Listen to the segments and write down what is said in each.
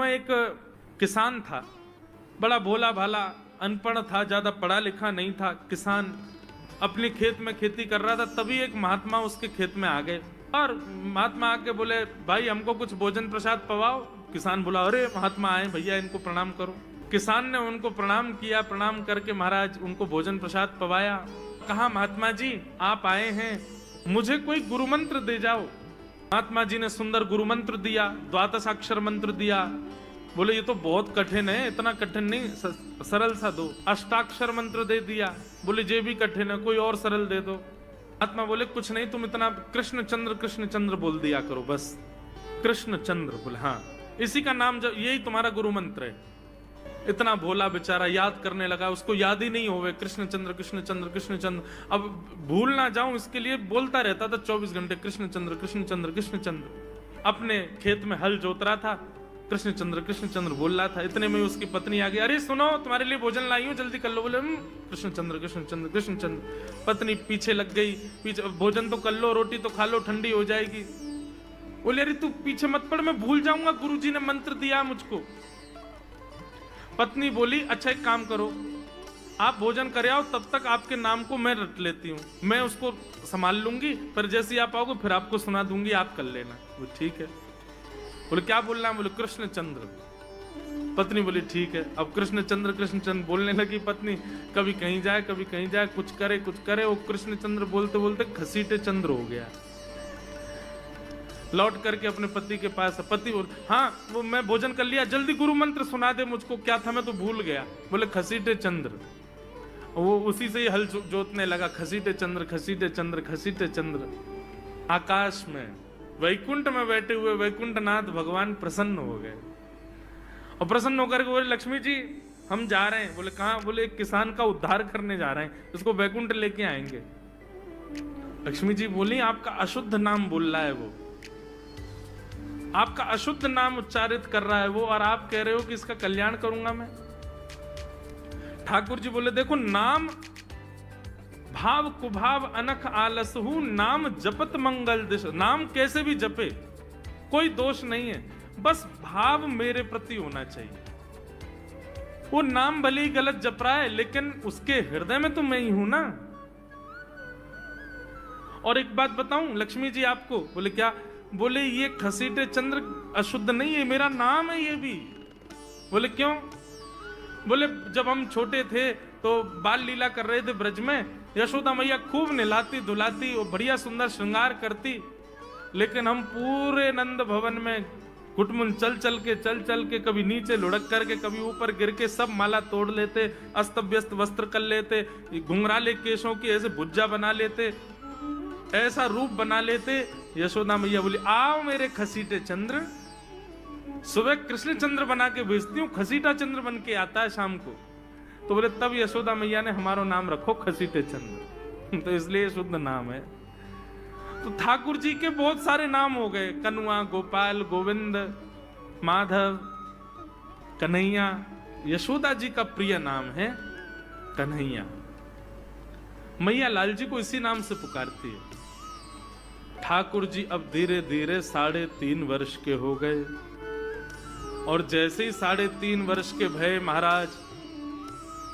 वहाँ एक किसान था, बड़ा भोला भाला, अनपढ़ था, ज्यादा पढ़ा लिखा नहीं था। किसान अपने खेत में खेती कर रहा था, तभी एक महात्मा उसके खेत में आ गए और महात्मा आके बोले, भाई हमको कुछ भोजन प्रसाद पवाओ। किसान बोला, अरे महात्मा आए भैया, इनको प्रणाम करो। किसान ने उनको प्रणाम किया, प्रणाम करके महाराज उनको भोजन प्रसाद पवाया। कहा, महात्मा जी आप आए हैं, मुझे कोई गुरु मंत्र दे जाओ। महात्मा जी ने सुंदर गुरु मंत्र दिया, द्वादशाक्षर मंत्र दिया। बोले ये तो बहुत कठिन है, इतना कठिन नहीं, सरल सा दो। अष्टाक्षर मंत्र दे दिया। बोले ये भी कठिन है, कोई और सरल दे दो। महात्मा बोले कुछ नहीं, तुम इतना कृष्ण चंद्र बोल दिया करो बस। कृष्ण चंद्र बोले, हाँ इसी का नाम, जब यही तुम्हारा गुरु मंत्र है। इतना भोला बेचारा याद करने लगा, उसको याद ही नहीं होवे कृष्ण चंद्र कृष्ण चंद्र कृष्ण चंद्र। अब भूल ना जाऊं इसके लिए बोलता रहता था 24 घंटे, कृष्ण चंद्र कृष्ण चंद्र कृष्ण चंद्र। अपने खेत में हल जोत रहा था, कृष्ण चंद्र बोल रहा था। इतने में उसकी पत्नी आ गई, अरे सुनो तुम्हारे लिए भोजन लाई हूं, जल्दी कर लो। बोले कृष्ण चंद्र कृष्ण चंद्र कृष्ण चंद्र। पत्नी पीछे लग गई, पीछे, भोजन तो कर लो, रोटी तो खा लो, ठंडी हो जाएगी। बोले अरे तू पीछे मत पड़, मैं भूल जाऊंगा, गुरुजी ने मंत्र दिया मुझको। पत्नी बोली, अच्छा एक काम करो, आप भोजन कर आओ, तब तक आपके नाम को मैं रट लेती हूँ, मैं उसको संभाल लूंगी, फिर जैसे ही आप आओगे फिर आपको सुना दूंगी, आप कर लेना। वो ठीक है। बोले क्या बोलना है? बोले कृष्ण चंद्र। पत्नी बोली ठीक है। अब कृष्ण चंद्र बोलने लगी पत्नी, कभी कहीं जाए कभी कहीं जाए, कुछ करे। वो कृष्ण चंद्र बोलते बोलते घसीटे चंद्र हो गया। लौट करके अपने पति के पास, पति बोल, हाँ वो मैं भोजन कर लिया, जल्दी गुरु मंत्र सुना दे मुझको, क्या था मैं तो भूल गया। बोले घसीटे चंद्र। वो उसी से ही हल जोतने लगा, घसीटे चंद्र घसीटे चंद्र घसीटे चंद्र। आकाश में वैकुंठ में बैठे हुए वैकुंठनाथ भगवान प्रसन्न हो गए और प्रसन्न होकर के बोले, लक्ष्मी जी हम जा रहे हैं। बोले कहाँ? बोले एक किसान का उद्धार करने जा रहे हैं, उसको वैकुंठ लेके आएंगे। लक्ष्मी जी बोली, आपका अशुद्ध नाम बोल रहा है वो, आपका अशुद्ध नाम उच्चारित कर रहा है वो, और आप कह रहे हो कि इसका कल्याण करूंगा मैं। ठाकुर जी बोले, देखो नाम भाव कुभाव अनख आलसहु, नाम जपत मंगल दिश। नाम कैसे भी जपे कोई दोष नहीं है, बस भाव मेरे प्रति होना चाहिए। वो नाम भले ही गलत जप रहा है, लेकिन उसके हृदय में तो मैं ही हूं ना। और एक बात बताऊं लक्ष्मी जी आपको। बोले क्या? बोले ये घसीटे चंद्र अशुद्ध नहीं है, मेरा नाम है ये भी। बोले क्यों? बोले जब हम छोटे थे तो बाल लीला कर रहे थे ब्रज में, यशोदा मैया खूब नहलाती धुलाती और बढ़िया सुंदर श्रृंगार करती, लेकिन हम पूरे नंद भवन में घुटमुन चल चल के कभी नीचे लुढ़क करके कभी ऊपर गिर के सब माला तोड़ लेते, अस्त व्यस्त वस्त्र कर लेते, घुंघराले केशों की ऐसे भुज्जा बना लेते, ऐसा रूप बना लेते। यशोदा मैया बोली, आओ मेरे घसीटे चंद्र, सुबह कृष्ण चंद्र बना के भेजती हूँ, घसीटा चंद्र बन के आता है शाम को। तो बोले तब यशोदा मैया ने हमारा नाम रखो घसीटे चंद्र, तो इसलिए शुद्ध नाम है। तो ठाकुर जी के बहुत सारे नाम हो गए, कनुआ, गोपाल, गोविंद, माधव, कन्हैया। यशोदा जी का प्रिय नाम है कन्हैया। मैया लाल जी को इसी नाम से पुकारती है। ठाकुर जी अब धीरे धीरे 3.5 वर्ष के हो गए, और जैसे ही 3.5 वर्ष के भय महाराज,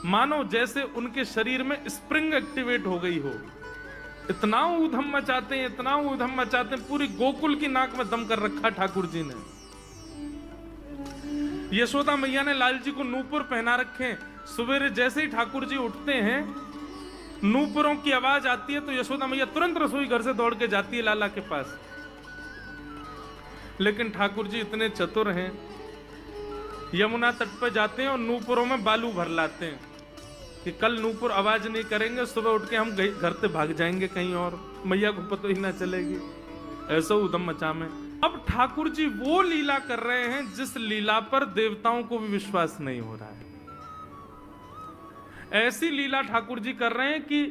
मानो जैसे उनके शरीर में स्प्रिंग एक्टिवेट हो गई हो। इतना ऊधम मचाते हैं, इतना ऊधम मचाते हैं, पूरी गोकुल की नाक में दम कर रखा ठाकुर जी ने। यशोदा मैया ने लाल जी को नूपुर पहना रखे। सवेरे जैसे ही ठाकुर जी उठते हैं, नूपुरों की आवाज आती है तो यशोदा मैया तुरंत रसोई घर से दौड़ के जाती है लाला के पास। लेकिन ठाकुर जी इतने चतुर हैं, यमुना तट पर जाते हैं और नूपुरों में बालू भर लाते हैं कि कल नूपुर आवाज नहीं करेंगे, सुबह उठ के हम घर से भाग जाएंगे कहीं और, मैया को पता ही ना चलेगी। ऐसा उधम मचा में अब ठाकुर जी वो लीला कर रहे हैं जिस लीला पर देवताओं को भी विश्वास नहीं हो रहा है। ऐसी लीला ठाकुर जी कर रहे हैं कि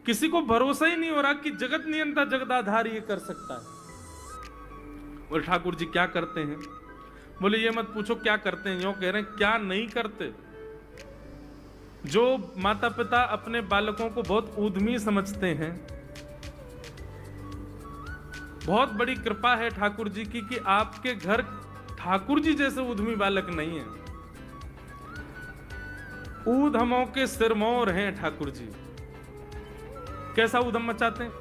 किसी को भरोसा ही नहीं हो रहा कि जगत नियंता जगदाधार ये कर सकता है। और ठाकुर जी क्या करते हैं? बोले ये मत पूछो क्या करते हैं, यूं कह रहे हैं क्या नहीं करते। जो माता पिता अपने बालकों को बहुत ऊधमी समझते हैं, बहुत बड़ी कृपा है ठाकुर जी की कि आपके घर ठाकुर जी जैसे उद्यमी बालक नहीं है। ऊधमों के सिरमौर हैं ठाकुर जी। कैसा उधम मचाते हैं?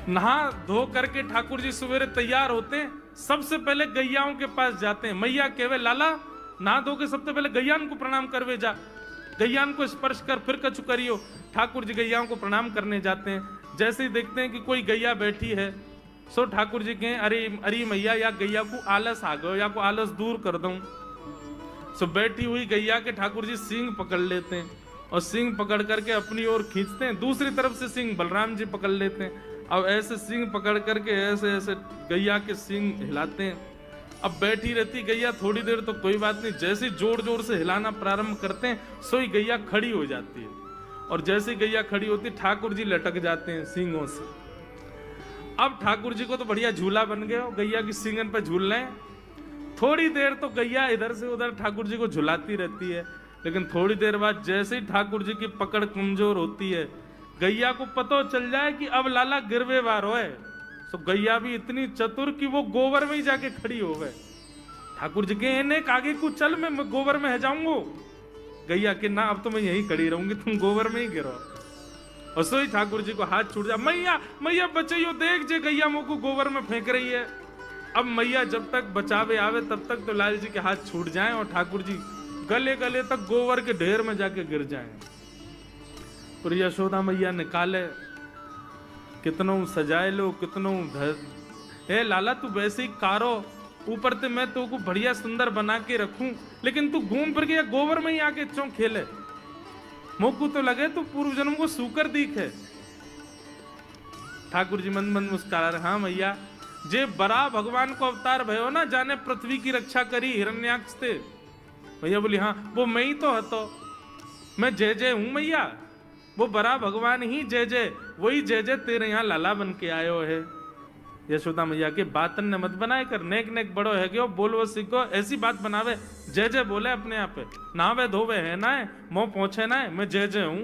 नहा धो करके ठाकुर जी सवेरे तैयार होते हैं, सबसे पहले गैयाओं के पास जाते हैं। मैया कहवे लाला नहा धो के सबसे पहले गैयान को प्रणाम करवे जा, गैयान को स्पर्श कर फिर कछु करियो। ठाकुर जी गैयाओं को प्रणाम करने जाते हैं। जैसे ही देखते हैं कि कोई गैया बैठी है, सो ठाकुर जी कहें अरे अरे मैया या गैया को आलस आ गयो, या को आलस दूर कर दूं। सो बैठी हुई गैया के ठाकुर जी सींग पकड़ लेते हैं और सींग पकड़ करके अपनी ओर खींचते हैं। दूसरी तरफ से सींग बलराम जी पकड़ लेते हैं। अब ऐसे सींग पकड़ करके ऐसे ऐसे गैया के सींग हिलाते हैं। अब बैठी रहती गैया थोड़ी देर तो कोई बात नहीं, जैसे जोर जोर से हिलाना प्रारंभ करते हैं सोई गैया खड़ी हो जाती है। और जैसे गैया खड़ी होती है ठाकुर जी लटक जाते हैं सींगों से। अब ठाकुर जी को तो बढ़िया झूला बन गया, गैया की सींगन पर झूल रहे हैं। थोड़ी देर तो गैया इधर से उधर ठाकुर जी को झुलाती रहती है, लेकिन थोड़ी देर बाद जैसे ही ठाकुर जी की पकड़ कमजोर होती है, गैया को पता चल जाए कि अब लाला गिरवे वार है। तो गैया भी इतनी चतुर कि वो गोबर में ही जाके खड़ी हो गए। ठाकुर जी के नेक आगे को चल, मैं गोबर में है जाऊंगा। गैया के ना अब तो मैं यहीं खड़ी रहूंगी, तुम गोबर में ही गिरो। और सोई ठाकुर जी को हाथ छूट जा, मैया मैया बचाइयो, देख जे गैया मुंह को गोबर में फेंक रही है। अब मैया जब तक बचावे आवे तब तक तो लाल जी के हाथ छूट जाएं और ठाकुर जी गले गले तक गोबर के ढेर में जाके गिर जाएं। और यशोदा मैया निकाले, कितनों सजाए लो, कितनों ए लाला तू वैसे ही कारो, ऊपर से मैं तो को बढ़िया सुंदर बना के रखूं, लेकिन तू घूम फिर के गोबर में ही आके चौं खेले। मोकू तो लगे तू पूर्व जन्म को सूकर दीख है। ठाकुर जी मंद मंद मुस्कुरा रहे, हाँ मैया जे बरा भगवान को अवतार भयो ना, जाने पृथ्वी की रक्षा करी हिरण्याक्ष थे। भैया बोली हाँ वो मैं ही तो हतो, मैं जय जय हूं मैया, वो बरा भगवान ही जय जय, वही जय जय तेरे यहाँ लाला बन के आयो है। यशोदा मैया के बातन ने मत बनाए कर, नेक नेक बड़ो है क्यों बोलो सीखो, ऐसी बात बनावे, जय जय बोले अपने आप पे, नहावे धोवे है ना है, मुंह पहुंचे ना है, मैं जय जय हूं।